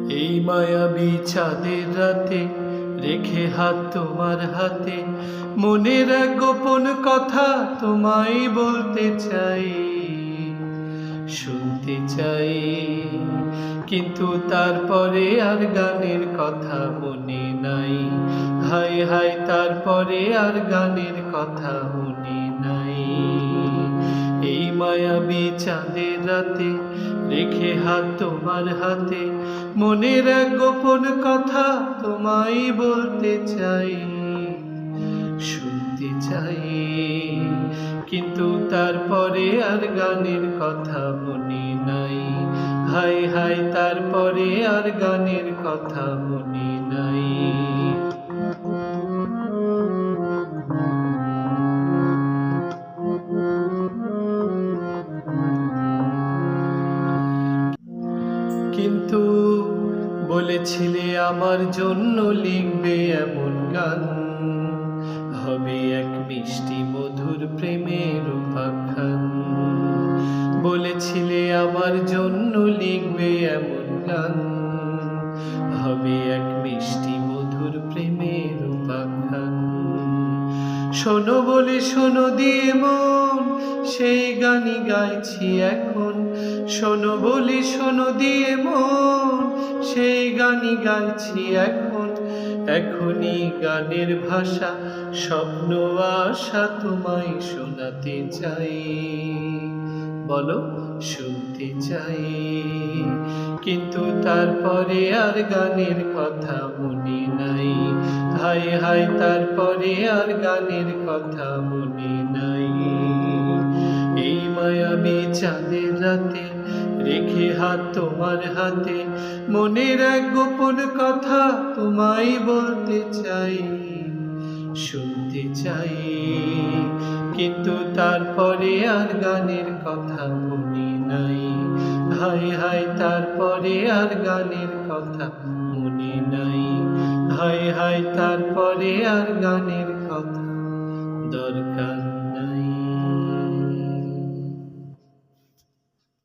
এই মায়াবী চাঁদের রাতে রেখে হাত তোমার হাতে, মনের এক গোপন কথা তোমায় বলতে চাই, শুনতে চাই। কিন্তু তারপরে আর গানের কথা মনে নাই, হায় হায় তারপরে আর গানের কথা মনে নাই। এই মায়াবী চাঁদের রাতে রেখে হাত তোমার হাতে, মনের এক গোপন কথা তোমায় বলতে চাই, শুনতে চাই। কিন্তু তারপরে আর গানের কথা মনে নাই, হায় হায় তারপরে আর গানের কথা মনে নাই। কিন্তু বলেছিলে আমার জন্য লিখবে এমন গান, হবে এক মিষ্টি মধুর প্রেমের উপাখ্যান। বলেছিলে আমার জন্য লিখবে এমন গান, হবে এক মিষ্টি মধুর প্রেমের উপাখ্যান। শোনো বলে শোনো দিয়ে মন, সেই গানই গাইছি এখন। শোনো বলে শোনো দিয়ে মন, সেই গানই গাইছি এখন। এখনই গানের ভাষা, স্বপ্ন আশা তোমায় শোনাতে চাই। বলো, শুনতে চাই। কিন্তু তারপরে আর গানের কথা মনে নাই, হায় হায় তারপরে আর গানের কথা মনে নাই। এই মায়াবী চাঁদের রাতে রেখে হাত তোমার হাতে, মনের এক গোপন কথা তোমায় বলতে চাই, শুনতে চাই। কিন্তু তারপরে আর গানের কথা মনে নাই, হায় হায় তারপরে আর গানের কথা মনে নাই, হায় হায় তারপরে আর গানের কথা দরকার